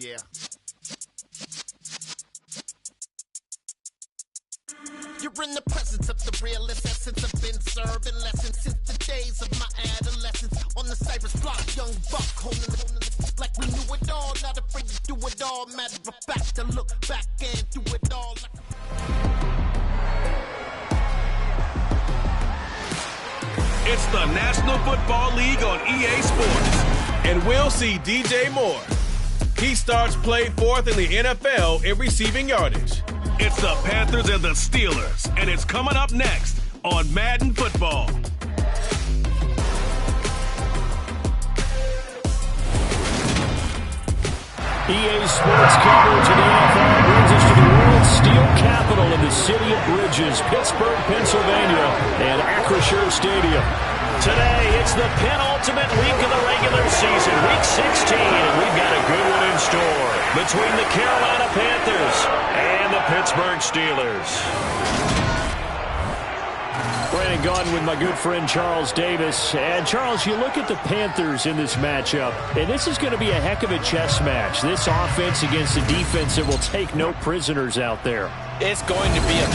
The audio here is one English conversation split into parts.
Yeah. You're in the presence of the realest essence. I've been serving lessons since the days of my adolescence. On the Cypress block, young buck, holding it like we knew it all. Not afraid to do it all. Matter of fact, to look back and do it all. It's the National Football League on EA Sports. And we'll see DJ Moore. He starts played fourth in the NFL in receiving yardage. It's the Panthers and the Steelers, and it's coming up next on Madden Football. EA Sports coverage of the NFL brings us to the World Steel Capital in the city of Bridges, Pittsburgh, Pennsylvania, and Acrisure Stadium. Today, it's the penultimate week of the regular season, week 16, and we've got a good one in store between the Carolina Panthers and the Pittsburgh Steelers. Brandon Gaudin with my good friend Charles Davis. And Charles, you look at the Panthers in this matchup, and this is going to be a heck of a chess match. This offense against a defense that will take no prisoners out there. It's going to be a...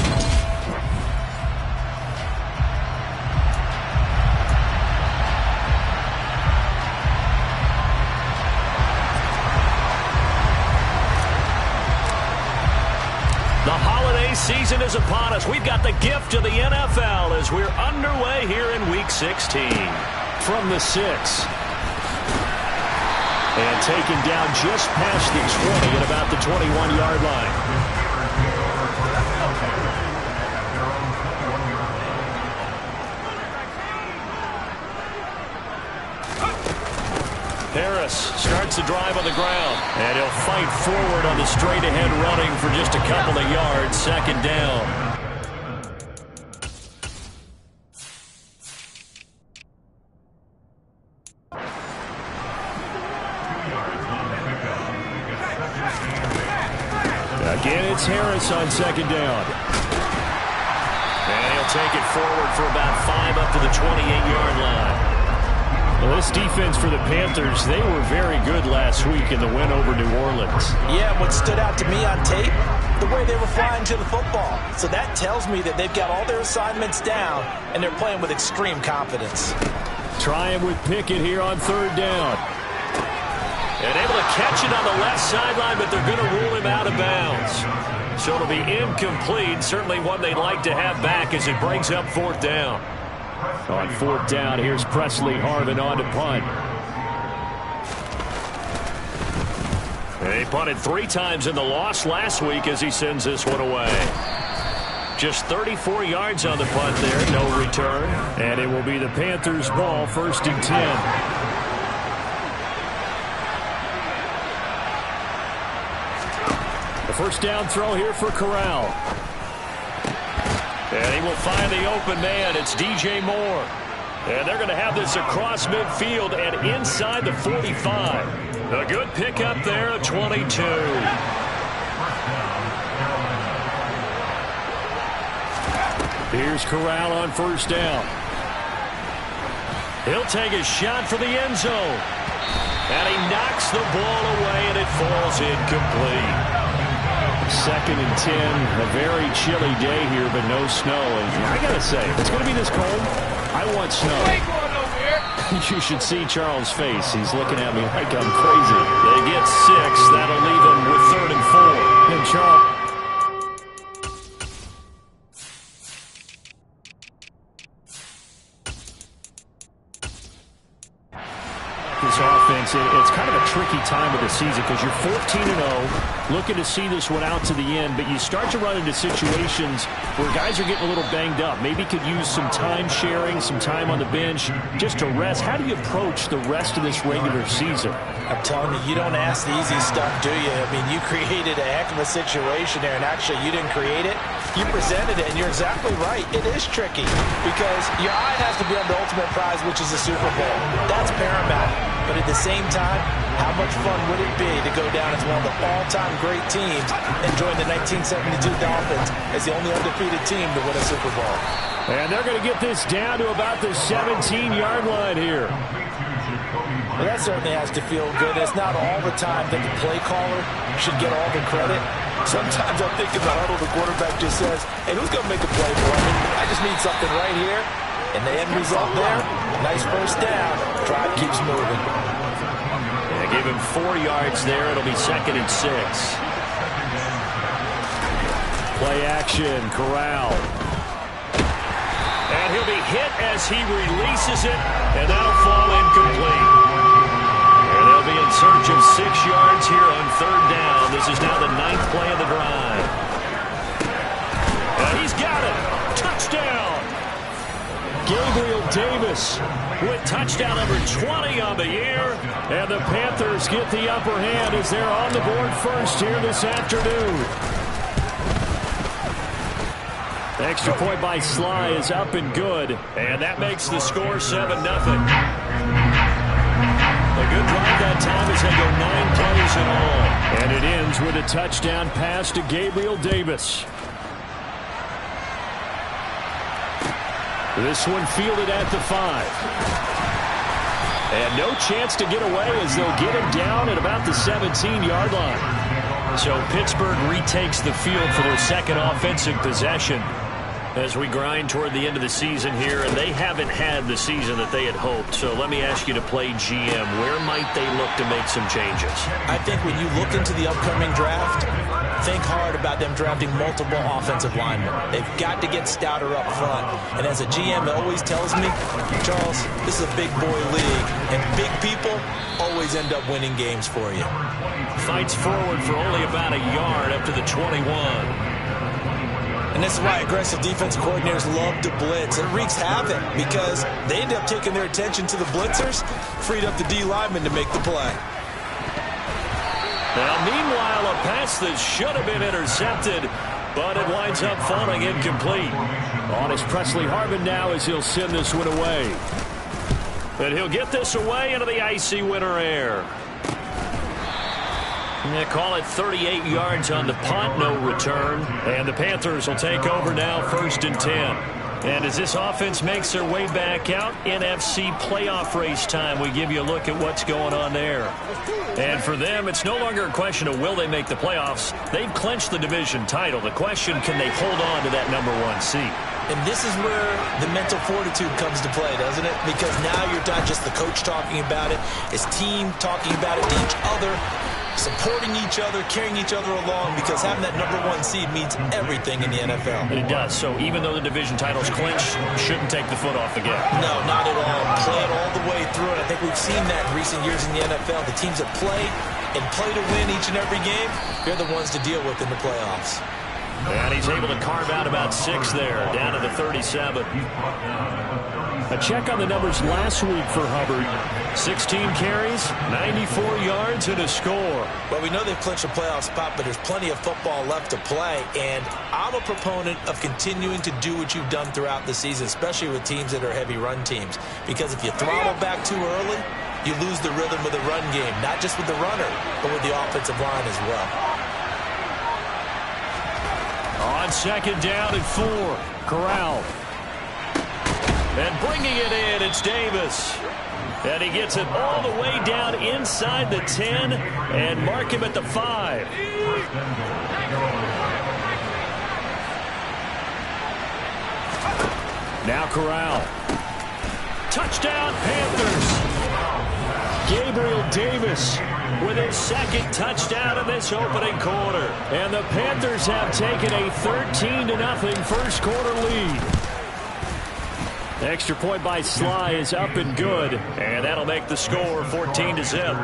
Season is upon us. We've got the gift of the NFL as we're underway here in Week 16. From the 6. And taken down just past the 20 at about the 21-yard line. Harris starts the drive on the ground, and he'll fight forward on the straight-ahead running for just a couple of yards, second down. Again, it's Harris on second down. And he'll take it forward for about 5 up to the 28-yard line. Well, this defense for the Panthers, they were very good last week in the win over New Orleans. Yeah, what stood out to me on tape, the way they were flying to the football. So that tells me that they've got all their assignments down, and they're playing with extreme confidence. Trying with Pickett here on third down. And able to catch it on the left sideline, but they're going to rule him out of bounds. So it'll be incomplete, certainly one they'd like to have back as it brings up fourth down. On fourth down, here's Presley Harvin on to punt. He punted 3 times in the loss last week as he sends this one away. Just 34 yards on the punt there, no return. And it will be the Panthers' ball, 1st and 10. The first down throw here for Corral. And he will find the open man. It's DJ Moore. And they're going to have this across midfield and inside the 45. A good pickup there at 22. Here's Corral on first down. He'll take a shot for the end zone. And he knocks the ball away, and it falls incomplete. 2nd and 10, a very chilly day here, but no snow. And I got to say, if it's going to be this cold, I want snow. You should see Charles' face. He's looking at me like I'm crazy. They get 6. That'll leave them with 3rd and 4. And Charles... This offense, it's kind of a tricky time of the season because you're 14-0, looking to see this one out to the end, but you start to run into situations where guys are getting a little banged up. Maybe could use some time sharing, some time on the bench just to rest. How do you approach the rest of this regular season? I'm telling you, you don't ask the easy stuff, do you? I mean, you created a heck of a situation there, and actually you didn't create it. You presented it, and you're exactly right. It is tricky because your eye has to be on the ultimate prize, which is the Super Bowl. That's paramount. But at the same time, how much fun would it be to go down as one of the all-time great teams and join the 1972 Dolphins as the only undefeated team to win a Super Bowl? And they're going to get this down to about the 17-yard line here. Well, that certainly has to feel good. It's not all the time that the play caller should get all the credit. Sometimes I think in the huddle, the quarterback just says, hey, who's going to make a play for me? I just need something right here. And the end result there, nice first down. Drive keeps moving. Yeah, give him 4 yards there. It'll be 2nd and 6. Play action, Corral. And he'll be hit as he releases it, and that'll fall incomplete. And they'll be in search of 6 yards here on 3rd down. This is now the 9th play of the drive. And he's got it. Touchdown. Gabriel Davis with touchdown number 20 on the year. And the Panthers get the upper hand as they're on the board first here this afternoon. Extra point by Sly is up and good. And that makes the score 7-0. A good drive that time as they go 9 plays in all. And it ends with a touchdown pass to Gabriel Davis. This one fielded at the 5. And no chance to get away as they'll get him down at about the 17-yard line. So Pittsburgh retakes the field for their second offensive possession as we grind toward the end of the season here, and they haven't had the season that they had hoped. So let me ask you to play GM. Where might they look to make some changes? I think when you look into the upcoming draft, think hard about them drafting multiple offensive linemen. They've got to get stouter up front. And as a GM, it always tells me, Charles, this is a big boy league, and big people always end up winning games for you. Fights forward for only about a yard up to the 21. And this is why aggressive defensive coordinators love to blitz. It wreaks havoc because they end up taking their attention to the blitzers, freed up the D lineman to make the play. Now, meanwhile, a pass that should have been intercepted, but it winds up falling incomplete. On is Presley Harvin now as he'll send this one away. But he'll get this away into the icy winter air. They call it 38 yards on the punt, no return. And the Panthers will take over now, 1st and 10. And as this offense makes their way back out, NFC playoff race time, we give you a look at what's going on there. And for them, it's no longer a question of will they make the playoffs. They've clinched the division title. The question, can they hold on to that #1 seed? And this is where the mental fortitude comes to play, doesn't it? Because now you're not just the coach talking about it, it's team talking about it to each other, supporting each other, carrying each other along, because having that #1 seed means everything in the NFL. It does. So even though the division title's clinched, shouldn't take the foot off the gas. No, not at all. Play it all the way through. And I think we've seen that in recent years in the NFL. The teams that play and play to win each and every game, they're the ones to deal with in the playoffs. And he's able to carve out about 6 there, down to the 37. A check on the numbers last week for Hubbard. 16 carries, 94 yards, and a score. Well, we know they've clinched a playoff spot, but there's plenty of football left to play. And I'm a proponent of continuing to do what you've done throughout the season, especially with teams that are heavy run teams. Because if you throttle back too early, you lose the rhythm of the run game, not just with the runner, but with the offensive line as well. On 2nd down and 4, Corral. And bringing it in, it's Davis. And he gets it all the way down inside the 10 and mark him at the 5. Now Corral. Touchdown, Panthers. Gabriel Davis with his 2nd touchdown in this opening quarter. And the Panthers have taken a 13-0 first quarter lead. Extra point by Sly is up and good. And that'll make the score 14-0.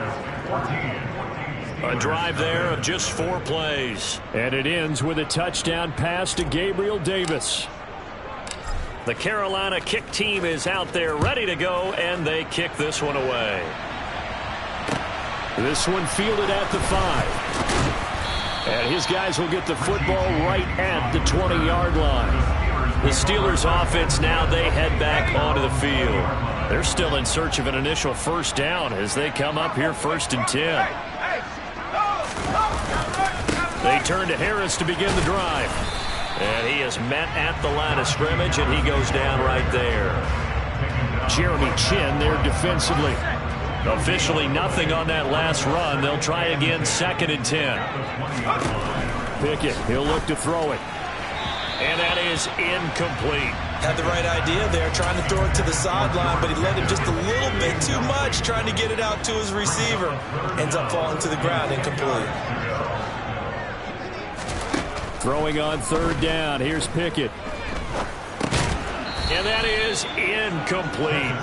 A drive there of just 4 plays. And it ends with a touchdown pass to Gabriel Davis. The Carolina kick team is out there ready to go, and they kick this one away. This one fielded at the 5. And his guys will get the football right at the 20-yard line. The Steelers offense now, they head back onto the field. They're still in search of an initial first down as they come up here 1st and 10. They turn to Harris to begin the drive. And he is met at the line of scrimmage, and he goes down right there. Jeremy Chinn there defensively. Officially nothing on that last run. They'll try again 2nd and 10. Pickett, he'll look to throw it. And that is incomplete. Had the right idea there, trying to throw it to the sideline, but he led him just a little bit too much, trying to get it out to his receiver. Ends up falling to the ground, incomplete. Throwing on 3rd down. Here's Pickett. And that is incomplete.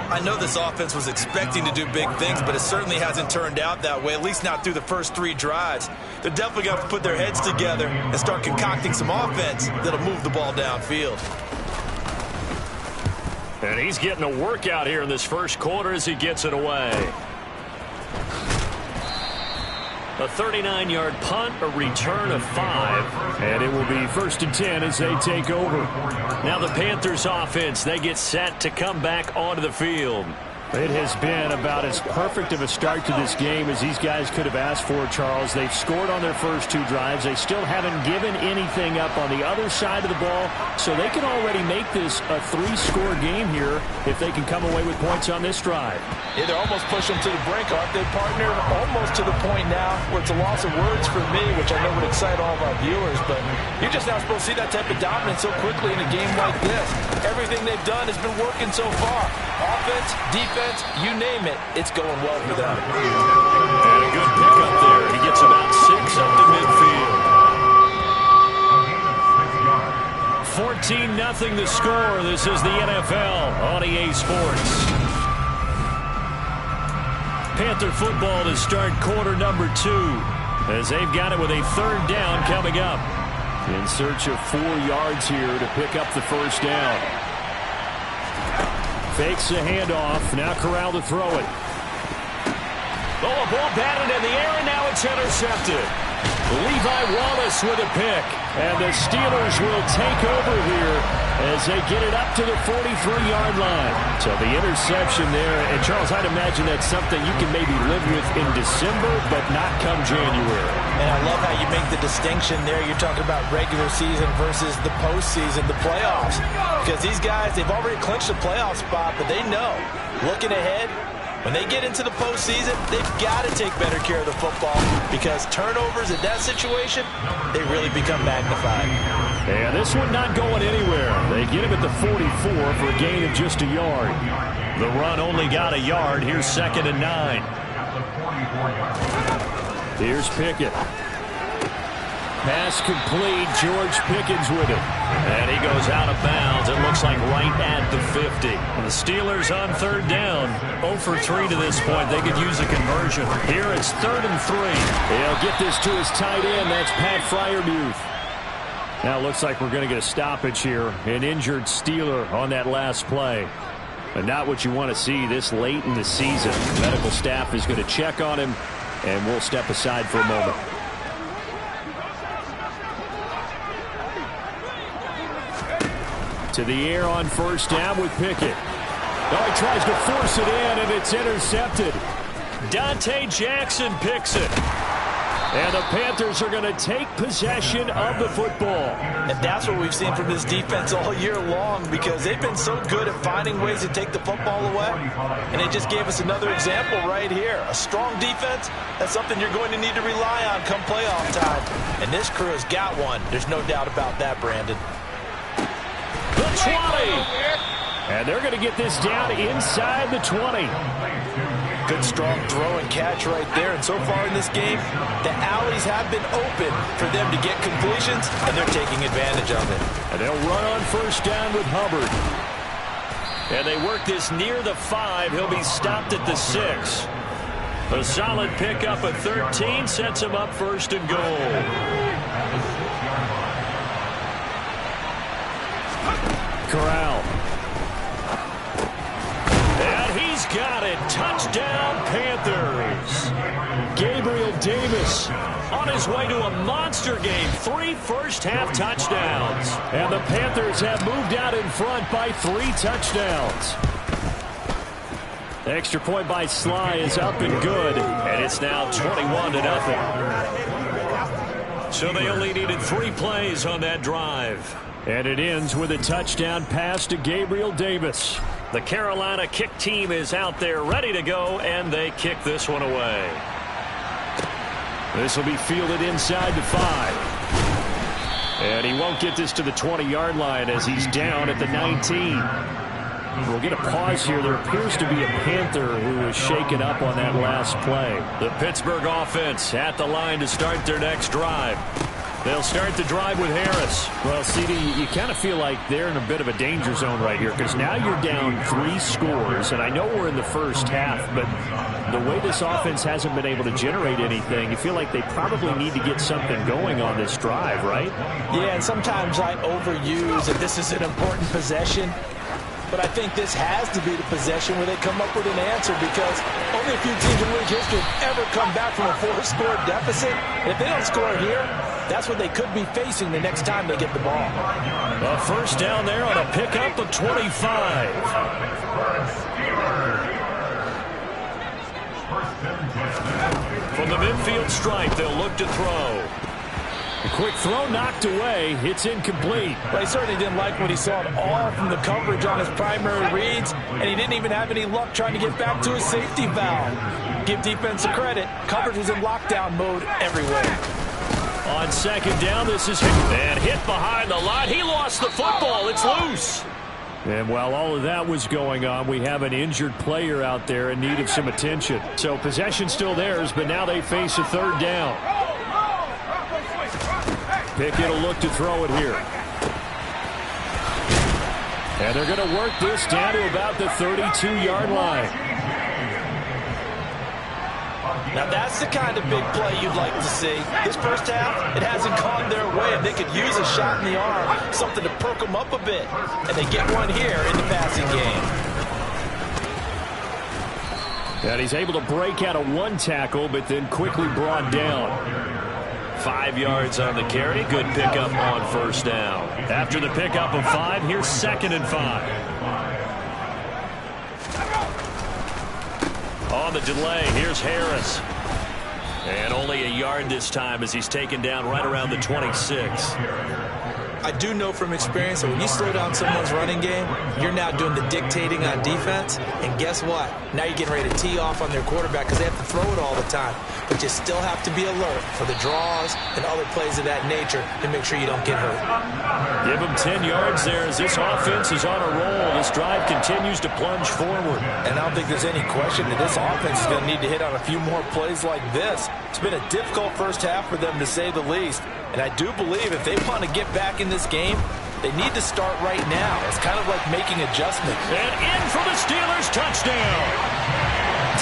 I know this offense was expecting to do big things, but it certainly hasn't turned out that way, at least not through the first 3 drives. They're definitely going to have to put their heads together and start concocting some offense that'll move the ball downfield. And he's getting a workout here in this first quarter as he gets it away. A 39-yard punt, a return of 5. And it will be 1st and 10 as they take over. Now the Panthers offense, they get set to come back onto the field. It has been about as perfect of a start to this game as these guys could have asked for, Charles. They've scored on their first 2 drives. They still haven't given anything up on the other side of the ball, so they can already make this a 3-score game here if they can come away with points on this drive. Yeah, they're almost pushing them to the brink, aren't they, partner? Almost to the point now where it's a loss of words for me, which I know would excite all of our viewers, but you're just not supposed to see that type of dominance so quickly in a game like this. Everything they've done has been working so far. Offense, defense, you name it, it's going well for them. And a good pickup there. He gets about 6 up to midfield. 14-0 the score. This is the NFL on EA Sports. Panther football to start quarter number 2 as they've got it with a 3rd down coming up. In search of 4 yards here to pick up the first down. Fakes the handoff. Now Corral to throw it. Oh, a ball batted in the air, and now it's intercepted. Levi Wallace with a pick. And the Steelers will take over here as they get it up to the 43-yard line. So the interception there. And, Charles, I'd imagine that's something you can maybe live with in December, but not come January. And I love how you make the distinction there. You're talking about regular season versus the postseason, the playoffs. Because these guys, they've already clinched a playoff spot, but they know, looking ahead, when they get into the postseason, they've got to take better care of the football because turnovers in that situation, they really become magnified. And this one not going anywhere. They get him at the 44 for a gain of just a yard. The run only got a yard. Here's 2nd and 9. Here's Pickett. Pass complete. George Pickens with it. And he goes out of bounds. It looks like right at the 50. And the Steelers on 3rd down. 0 for 3 to this point. They could use a conversion. Here it's 3rd and 3. He'll get this to his tight end. That's Pat Freiermuth. Now it looks like we're going to get a stoppage here. An injured Steeler on that last play. And not what you want to see this late in the season. The medical staff is going to check on him, and we'll step aside for a moment. To the air on 1st down with Pickett. Oh, he tries to force it in, and it's intercepted. Dante Jackson picks it. And the Panthers are going to take possession of the football. And that's what we've seen from this defense all year long because they've been so good at finding ways to take the football away. And they just gave us another example right here. A strong defense, that's something you're going to need to rely on come playoff time. And this crew has got one. There's no doubt about that, Brandon. The 20. And they're going to get this down inside the 20. Good strong throw and catch right there. And so far in this game, the alleys have been open for them to get completions, and they're taking advantage of it. And they'll run on 1st down with Hubbard. And they work this near the 5. He'll be stopped at the 6. A solid pickup of 13 sets him up 1st and goal. Corral. And he's got it. Touchdown, Panthers. Gabriel Davis on his way to a monster game. 3 first-half touchdowns. And the Panthers have moved out in front by 3 touchdowns. The extra point by Sly is up and good. And it's now 21-0. So they only needed 3 plays on that drive. And it ends with a touchdown pass to Gabriel Davis. The Carolina kick team is out there ready to go, and they kick this one away. This will be fielded inside the 5. And he won't get this to the 20-yard line as he's down at the 19. We'll get a pause here. There appears to be a Panther who was shaken up on that last play. The Pittsburgh offense at the line to start their next drive. They'll start the drive with Harris. Well, CD, you kind of feel like they're in a bit of a danger zone right here because now you're down 3 scores, and I know we're in the first half, but the way this offense hasn't been able to generate anything, you feel like they probably need to get something going on this drive, right? Yeah, and sometimes I overuse that this is an important possession. But I think this has to be the possession where they come up with an answer because only a few teams in league history have ever come back from a 4-score deficit. And if they don't score here, that's what they could be facing the next time they get the ball. A first down there on a pickup of 25. From the midfield stripe, they'll look to throw. A quick throw knocked away. It's incomplete. Well, he certainly didn't like what he saw at all from the coverage on his primary reads, and he didn't even have any luck trying to get back to his safety valve. Give defense a credit. Coverage was in lockdown mode everywhere. On second down, this is hit. And hit behind the line. He lost the football. It's loose. And while all of that was going on, we have an injured player out there in need of some attention. So possession still theirs, but now they face a third down. Pickett will look to throw it here. And they're going to work this down to about the 32-yard line. Now that's the kind of big play you'd like to see. This first half, it hasn't gone their way, and they could use a shot in the arm, something to perk them up a bit. And they get one here in the passing game. And he's able to break out of one tackle, but then quickly brought down. 5 yards on the carry. Good pickup on first down. After the pickup of 5, here's 2nd and 5. On the delay, here's Harris. And only a yard this time as he's taken down right around the 26. I do know from experience that when you slow down someone's running game, you're now doing the dictating on defense. And guess what? Now you're getting ready to tee off on their quarterback because they have to throw it all the time. But you still have to be alert for the draws and other plays of that nature to make sure you don't get hurt. Give them 10 yards there as this offense is on a roll. This drive continues to plunge forward. And I don't think there's any question that this offense is going to need to hit on a few more plays like this. It's been a difficult first half for them, to say the least. And I do believe if they want to get back in this game, they need to start right now. It's kind of like making adjustments. And in for the Steelers, touchdown.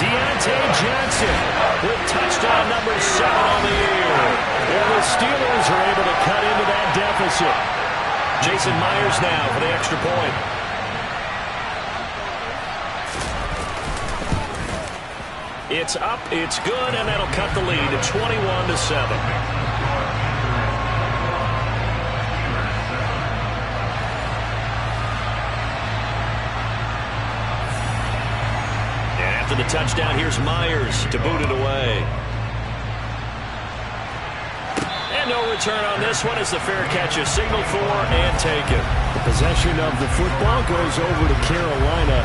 Deontay Johnson with touchdown number 7 on the year. And the Steelers are able to cut into that deficit. Jason Myers now for the extra point. It's up, it's good, and that'll cut the lead to 21-7. The touchdown, here's Myers to boot it away. And no return on this one as the fair catch is signaled for and taken. The possession of the football goes over to Carolina.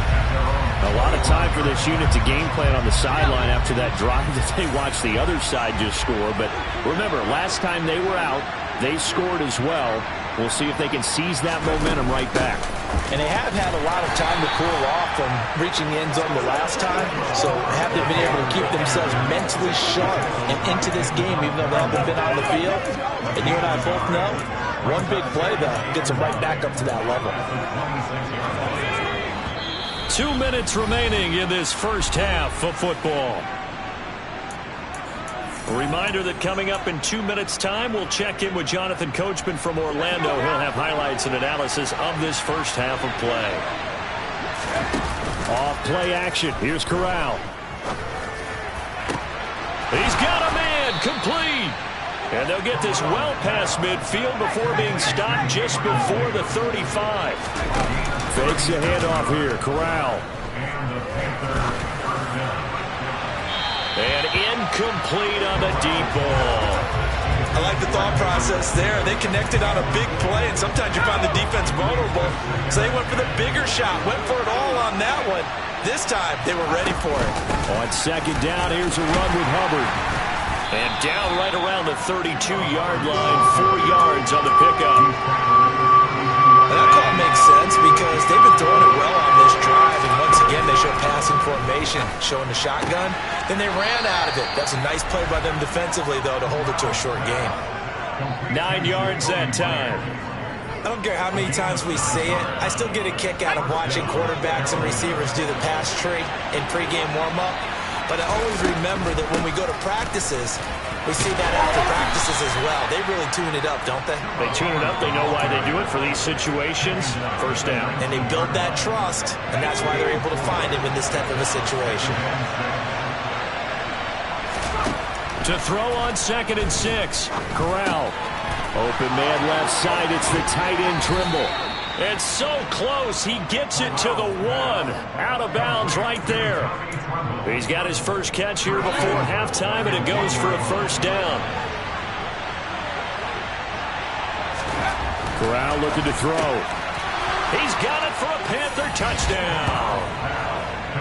A lot of time for this unit to game plan on the sideline after that drive that they watched the other side just score. But remember, last time they were out, they scored as well. We'll see if they can seize that momentum right back. And they have had a lot of time to cool off from reaching the end zone the last time. So have they been able to keep themselves mentally sharp and into this game even though they haven't been on the field? And you and I both know, one big play, though, gets them right back up to that level. 2 minutes remaining in this first half of football. A reminder that coming up in 2 minutes' time, we'll check in with Jonathan Coachman from Orlando. He'll have highlights and analysis of this first half of play. Off play action. Here's Corral. He's got a man. Complete. And they'll get this well past midfield before being stopped just before the 35. Fakes a handoff here. Corral. And incomplete on the deep ball. I like the thought process there. They connected on a big play, and sometimes you find the defense vulnerable. So they went for the bigger shot, went for it all on that one. This time, they were ready for it. On second down, here's a run with Hubbard. And down right around the 32-yard line, 4 yards on the pickup. And that call makes sense because they've been throwing it well on this drive. And once again, they show passing formation, showing the shotgun. Then they ran out of it. That's a nice play by them defensively, though, to hold it to a short game. 9 yards that time. I don't care how many times we say it. I still get a kick out of watching quarterbacks and receivers do the pass tree in pregame warm-up. But I always remember that when we go to practices, we see that after practices as well. They really tune it up, don't they? They tune it up. They know why they do it for these situations. First down. And they build that trust, and that's why they're able to find him in this type of a situation. To throw on 2nd and 6. Corral. Open man left side. It's the tight end Trimble. It's so close. He gets it to the 1. Out of bounds right there. He's got his first catch here before halftime, and it goes for a first down. Corral looking to throw. He's got it for a Panther touchdown.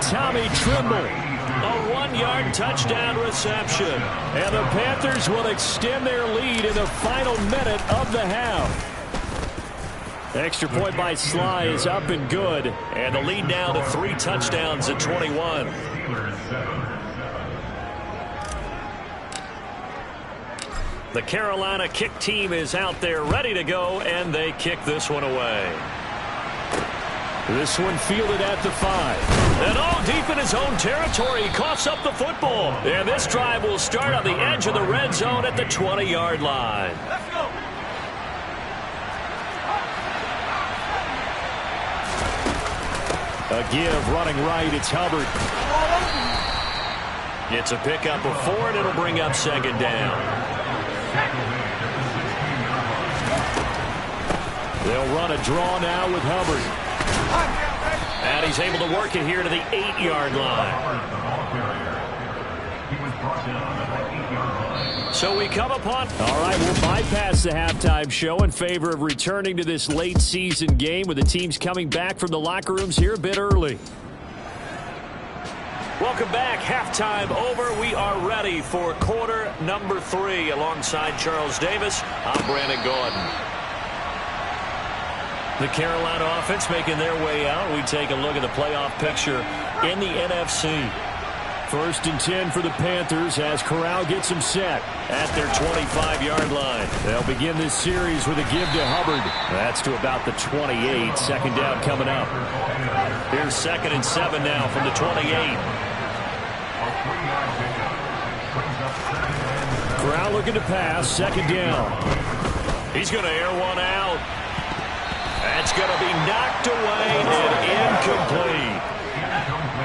Tommy Trimble. A 1-yard touchdown reception. And the Panthers will extend their lead in the final minute of the half. Extra point by Sly is up and good. And the lead now to 3 touchdowns at 21. The Carolina kick team is out there ready to go, and they kick this one away. This one fielded at the 5. And all deep in his own territory, he coughs up the football. And this drive will start on the edge of the red zone at the 20-yard line. Let's go. A give running right. It's Hubbard. It's a pickup of 4, and it'll bring up 2nd down. They'll run a draw now with Hubbard. And he's able to work it here to the 8-yard line. So we come upon... All right, we'll bypass the halftime show in favor of returning to this late season game with the teams coming back from the locker rooms here a bit early. Welcome back. Halftime over. We are ready for quarter number 3 alongside Charles Davis. I'm Brandon Gordon. The Carolina offense making their way out. We take a look at the playoff picture in the NFC. 1st and 10 for the Panthers as Corral gets them set at their 25-yard line. They'll begin this series with a give to Hubbard. That's to about the 28. 2nd down coming up. Here's 2nd and 7 now from the 28. Corral looking to pass. 2nd down. He's going to air one out. That's going to be knocked away and incomplete.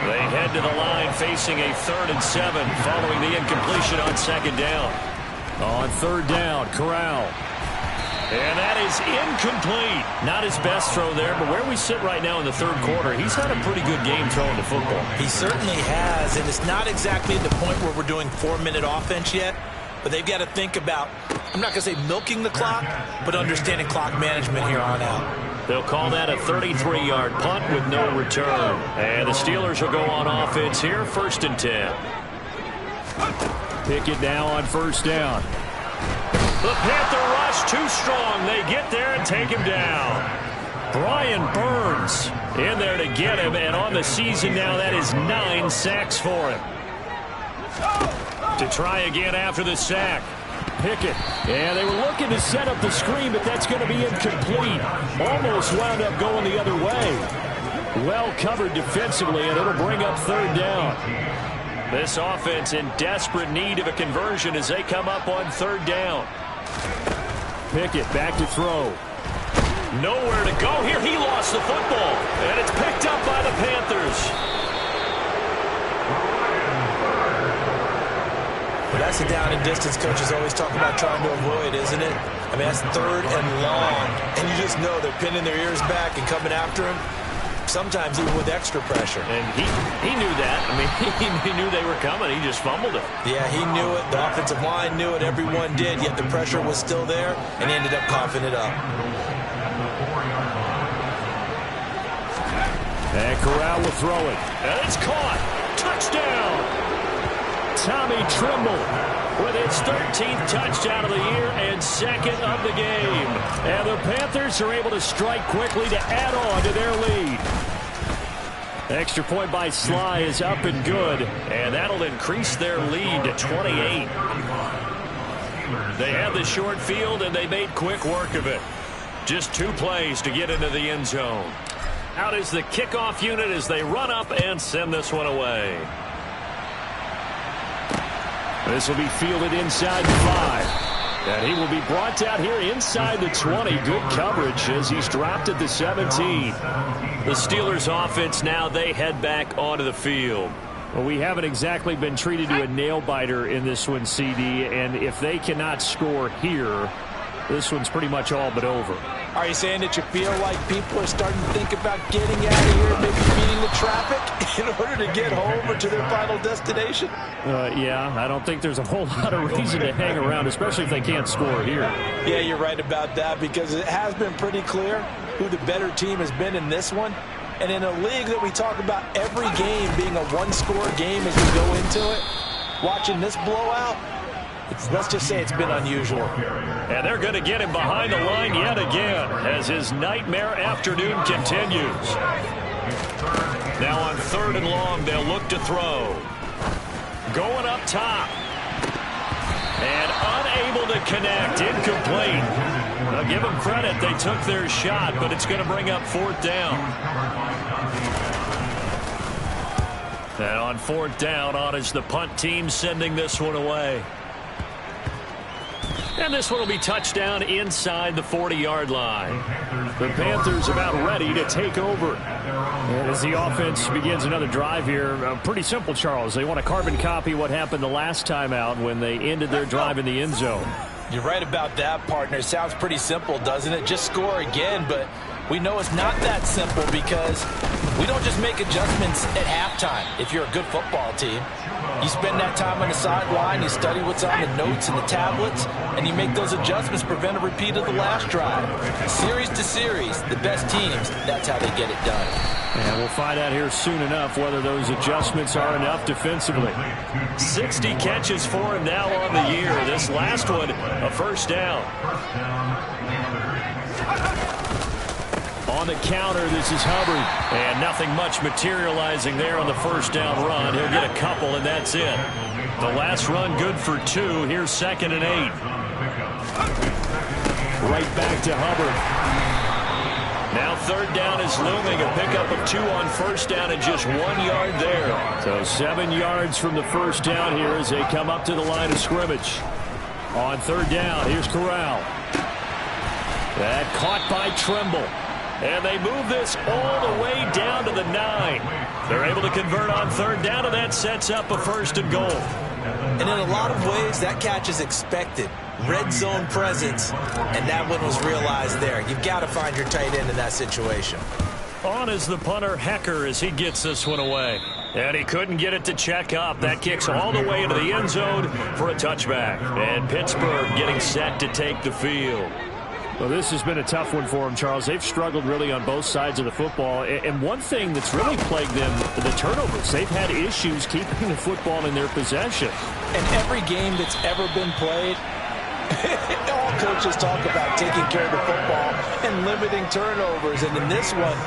They head to the line facing a 3rd and 7 following the incompletion on 2nd down. On 3rd down, Corral. And that is incomplete. Not his best throw there, but where we sit right now in the 3rd quarter, he's had a pretty good game throwing the football. He certainly has, and it's not exactly at the point where we're doing 4-minute offense yet, but they've got to think about, I'm not going to say milking the clock, but understanding clock management here on out. They'll call that a 33-yard punt with no return. And the Steelers will go on offense here, 1st and 10. Pickett now on 1st down. The Panther rush too strong. They get there and take him down. Brian Burns in there to get him, and on the season now, that is 9 sacks for him. To try again after the sack. Pickett. And they were looking to set up the screen, but that's going to be incomplete. Almost wound up going the other way. Well covered defensively, and it'll bring up 3rd down. This offense in desperate need of a conversion as they come up on 3rd down. Pickett back to throw. Nowhere to go here. He lost the football, and it's picked up by the Panthers. Well, that's a down and distance coaches always talk about trying to avoid, isn't it? I mean, that's 3rd and long, and you just know they're pinning their ears back and coming after him. sometimes even with extra pressure. And he knew that. I mean, he knew they were coming. He just fumbled it. Yeah, he knew it. The offensive line knew it. Everyone did, yet the pressure was still there, and he ended up coughing it up. And Corral will throw it. And it's caught. Touchdown. Tommy Tremble with his 13th touchdown of the year and second of the game. And the Panthers are able to strike quickly to add on to their lead. Extra point by Sly is up and good. And that'll increase their lead to 28. They had the short field and they made quick work of it. Just 2 plays to get into the end zone. Out is the kickoff unit as they run up and send this one away. This will be fielded inside the 5. And he will be brought down here inside the 20. Good coverage as he's dropped at the 17. The Steelers offense now, they head back onto the field. Well, we haven't exactly been treated to a nail-biter in this one, CD. And if they cannot score here, this one's pretty much all but over. Are you saying that you feel like people are starting to think about getting out of here, maybe beating the traffic in order to get home or to their final destination? Yeah, I don't think there's a whole lot of reason to hang around, especially if they can't score here. Yeah, you're right about that because it has been pretty clear who the better team has been in this one. And in a league that we talk about every game being a one-score game as we go into it, watching this blowout, let's just say it's been unusual. And they're going to get him behind the line yet again as his nightmare afternoon continues. Now on 3rd and long, they'll look to throw. Going up top. And unable to connect. Incomplete. I'll give them credit. They took their shot, but it's going to bring up 4th down. And on 4th down, on is the punt team sending this one away. And this one will be touchdown inside the 40-yard line. The Panthers about ready to take over. And as the offense begins another drive here, pretty simple, Charles. They want to carbon copy what happened the last time out when they ended their drive in the end zone. You're right about that, partner. It sounds pretty simple, doesn't it? Just score again, but we know it's not that simple because we don't just make adjustments at halftime if you're a good football team. You spend that time on the sideline, you study what's on the notes and the tablets, and you make those adjustments, prevent a repeat of the last drive. Series to series, the best teams, that's how they get it done. And we'll find out here soon enough whether those adjustments are enough defensively. 60 catches for him now on the year. This last one, a 1st down. On the counter, this is Hubbard. And nothing much materializing there on the 1st down run. He'll get a couple, and that's it. The last run good for 2. Here's 2nd and 8. Right back to Hubbard. Now 3rd down is looming. A pickup of 2 on 1st down and just 1 yard there. So 7 yards from the 1st down here as they come up to the line of scrimmage. On 3rd down, here's Corral. That caught by Tremble. And they move this all the way down to the 9. They're able to convert on 3rd down, and that sets up a 1st and goal. And in a lot of ways, that catch is expected. Red zone presence, and that one was realized there. You've got to find your tight end in that situation. On is the punter, Hecker, as he gets this one away. And he couldn't get it to check up. That kicks all the way into the end zone for a touchback. And Pittsburgh getting set to take the field. Well, this has been a tough one for them, Charles. They've struggled really on both sides of the football. And one thing that's really plagued them, the turnovers. They've had issues keeping the football in their possession. And every game that's ever been played, all coaches talk about taking care of the football and limiting turnovers. And in this one,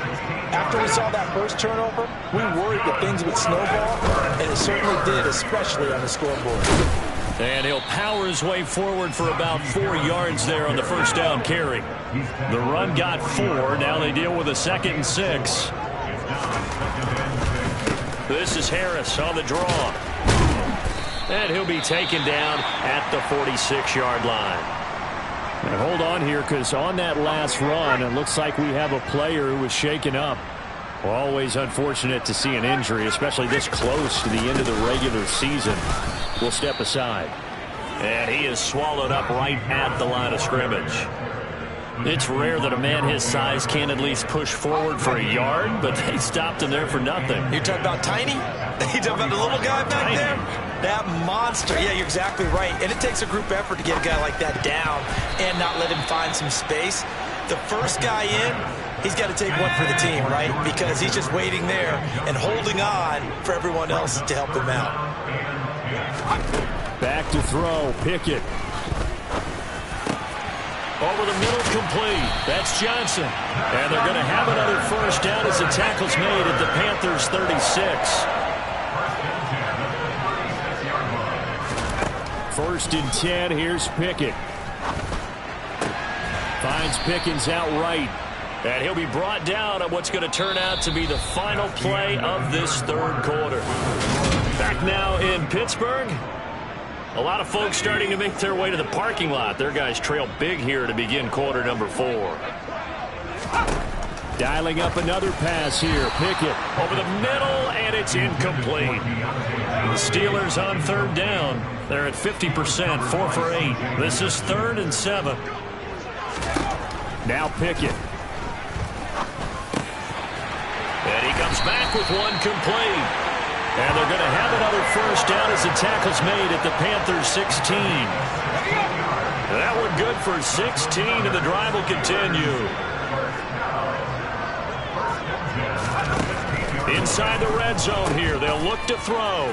after we saw that first turnover, we worried that things would snowball, and it certainly did, especially on the scoreboard. And he'll power his way forward for about 4 yards there on the 1st down carry. The run got 4. Now they deal with a 2nd and 6. This is Harris on the draw. And he'll be taken down at the 46-yard line. And hold on here, because on that last run, it looks like we have a player who was shaken up. Always unfortunate to see an injury, especially this close to the end of the regular season. We'll step aside. And he is swallowed up right at the line of scrimmage. It's rare that a man his size can't at least push forward for a yard, but they stopped him there for nothing. You're talking about tiny? You talking about the little guy back there? That monster. Yeah, you're exactly right. And it takes a group effort to get a guy like that down and not let him find some space. The first guy in, he's got to take one for the team, right? Because he's just waiting there and holding on for everyone else to help him out. Back to throw, Pickett. Over the middle, complete. That's Johnson. And they're going to have another first down as the tackle's made at the Panthers' 36. First and 10, here's Pickett. Finds Pickens out right. And he'll be brought down at what's going to turn out to be the final play of this third quarter. Back now in Pittsburgh. A lot of folks starting to make their way to the parking lot. Their guys trail big here to begin quarter number 4. Dialing up another pass here. Pickett over the middle, and it's incomplete. The Steelers on third down. They're at 50%, 4 for 8. This is 3rd and 7. Now Pickett. And he comes back with one complete. And they're going to have another first down as the tackle's made at the Panthers' 16. That one good for 16, and the drive will continue. Inside the red zone here. They'll look to throw.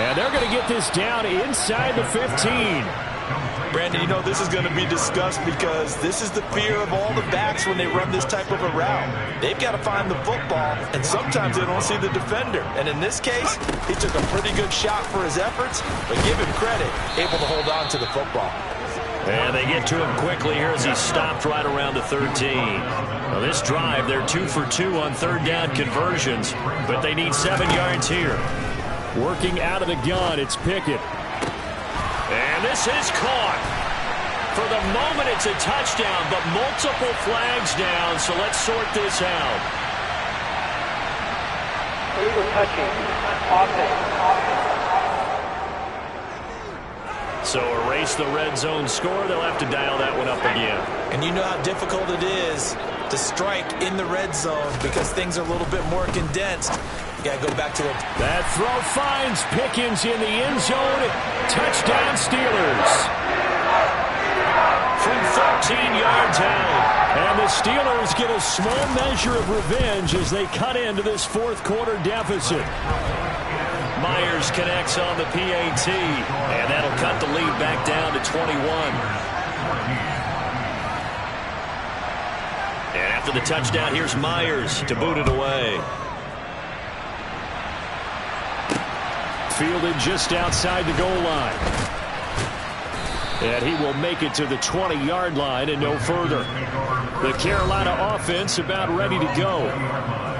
And they're going to get this down inside the 15. Brandon, you know this is going to be discussed because this is the fear of all the backs when they run this type of a route. They've got to find the football, and sometimes they don't see the defender. And in this case, he took a pretty good shot for his efforts, but give him credit, able to hold on to the football. And they get to him quickly here as he stopped right around the 13. Now this drive, they're 2 for 2 on third down conversions, but they need 7 yards here. Working out of the gun, it's Pickett. And this is caught. For the moment, it's a touchdown, but multiple flags down, so let's sort this out. Illegal touching. So erase the red zone score. They'll have to dial that one up again. And you know how difficult it is to strike in the red zone because things are a little bit more condensed. You got to go back to it. That throw finds Pickens in the end zone. Touchdown Steelers. From 13 yards out. And the Steelers get a small measure of revenge as they cut into this fourth quarter deficit. Myers connects on the PAT. And that'll cut the lead back down to 21. And after the touchdown, here's Myers to boot it away. Fielded just outside the goal line. And he will make it to the 20-yard line and no further. The Carolina offense about ready to go.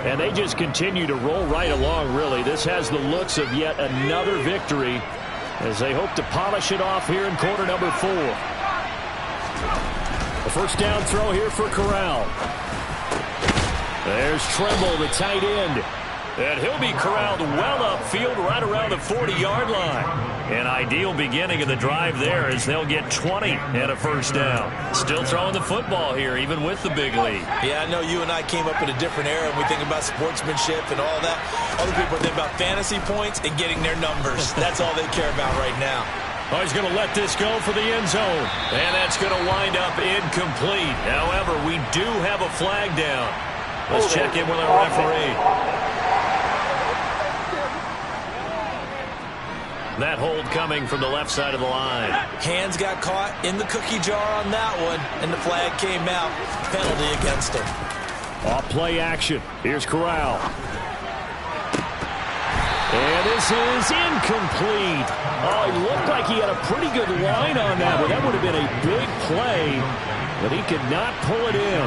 And they just continue to roll right along, really. This has the looks of yet another victory as they hope to polish it off here in quarter number 4. A first down throw here for Corral. There's Tremble, the tight end. And he'll be corralled well upfield right around the 40-yard line. An ideal beginning of the drive there as they'll get 20 and a first down. Still throwing the football here, even with the big lead. Yeah, I know you and I came up in a different era and we think about sportsmanship and all that. Other people think about fantasy points and getting their numbers. That's all they care about right now. Oh, he's going to let this go for the end zone. And that's going to wind up incomplete. However, we do have a flag down. Let's check in with our referee. That hold coming from the left side of the line. Hands got caught in the cookie jar on that one, and the flag came out. Penalty against him. Off play action. Here's Corral. And this is incomplete. Oh, it looked like he had a pretty good line on that, but that would have been a big play, but he could not pull it in.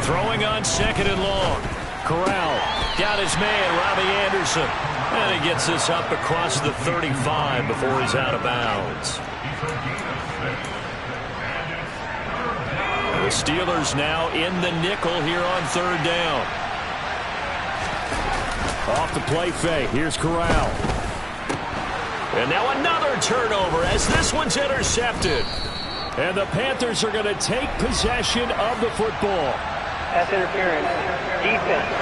Throwing on second and long. Corral got his man, Robbie Anderson. And he gets this up across the 35 before he's out of bounds. The Steelers now in the nickel here on third down. Off the play fake. Here's Corral. And now another turnover as this one's intercepted. And the Panthers are going to take possession of the football. That's interference. Defense.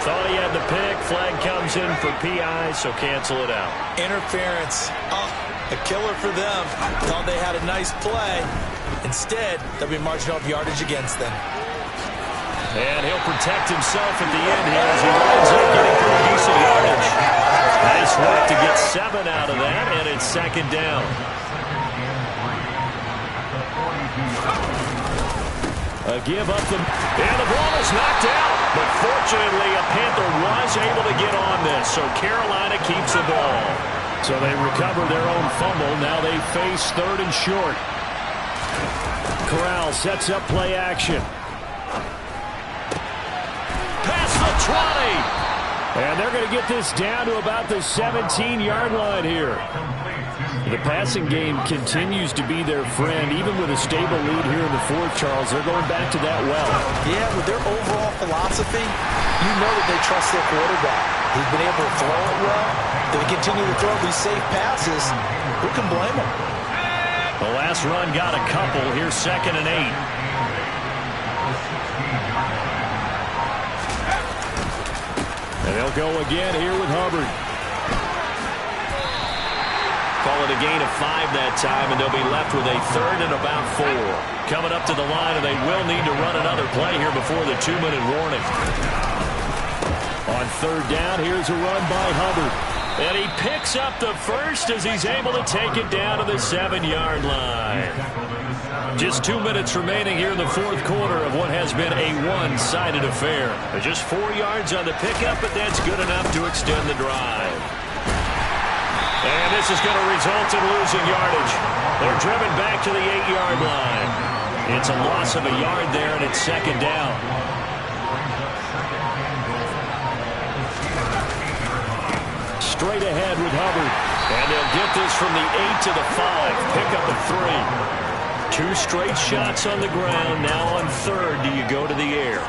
Thought he had the pick. Flag comes in for PI, so cancel it out. Interference. Oh, a killer for them. Thought they had a nice play. Instead, they'll be marching off yardage against them. And he'll protect himself at the end here as he winds up getting pretty decent yardage. Nice work to get 7 out of that, and it's second down. A give up and the ball is knocked out. But fortunately, a Panther was able to get on this, so Carolina keeps the ball. So they recover their own fumble. Now they face 3rd and short. Corral sets up play action. Past the 20. And they're going to get this down to about the 17-yard line here. The passing game continues to be their friend. Even with a stable lead here in the 4th, Charles, they're going back to that well. Yeah, with their overall philosophy, you know that they trust their quarterback. He's been able to throw it well. They continue to throw these safe passes. Who can blame them? The last run got a couple. Here's 2nd and 8. And they'll go again here with Hubbard. Call it a gain of 5 that time, and they'll be left with a 3rd and about 4. Coming up to the line, and they will need to run another play here before the 2-minute warning. On 3rd down, here's a run by Hubbard. And he picks up the first as he's able to take it down to the 7-yard line. Just 2 minutes remaining here in the 4th quarter of what has been a one-sided affair. Just 4 yards on the pickup, but that's good enough to extend the drive. And this is going to result in losing yardage. They're driven back to the 8-yard line. It's a loss of a yard there, and it's 2nd down. Straight ahead with Hubbard. And they'll get this from the 8 to the 5. Pick up a 3. 2 straight shots on the ground. Now on 3rd, do you go to the air?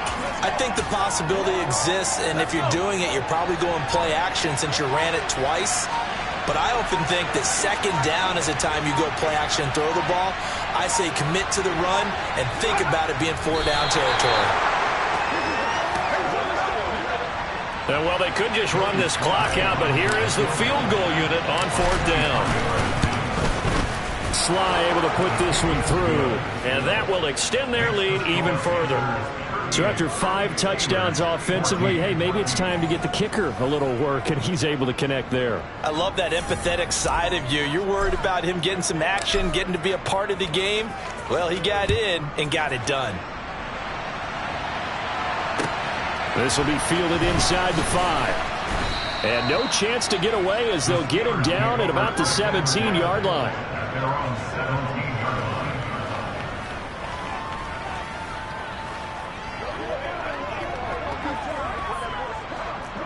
I think the possibility exists, and if you're doing it, you're probably going play action since you ran it twice. But I often think that 2nd down is the time you go play action and throw the ball. I say commit to the run and think about it being 4-down territory. Well, they could just run this clock out, but here is the field goal unit on 4th down. Sly able to put this one through, and that will extend their lead even further. So after 5 touchdowns offensively, hey, maybe it's time to get the kicker a little work, and he's able to connect there. I love that empathetic side of you. You're worried about him getting some action, getting to be a part of the game. Well, he got in and got it done. This will be fielded inside the 5. And no chance to get away as they'll get him down at about the 17-yard line.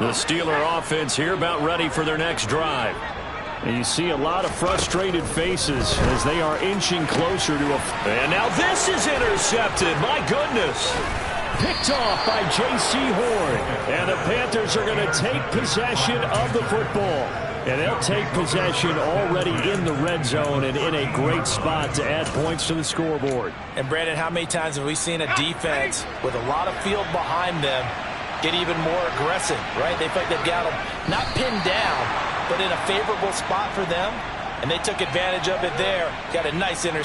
The Steeler offense here about ready for their next drive. And you see a lot of frustrated faces as they are inching closer to a... And now this is intercepted. My goodness. Picked off by J.C. Horn. And the Panthers are going to take possession of the football. And they'll take possession already in the red zone and in a great spot to add points to the scoreboard. And, Brandon, how many times have we seen a defense with a lot of field behind them get even more aggressive, right? They feel like they've got them not pinned down, but in a favorable spot for them, and they took advantage of it there. Got a nice interception.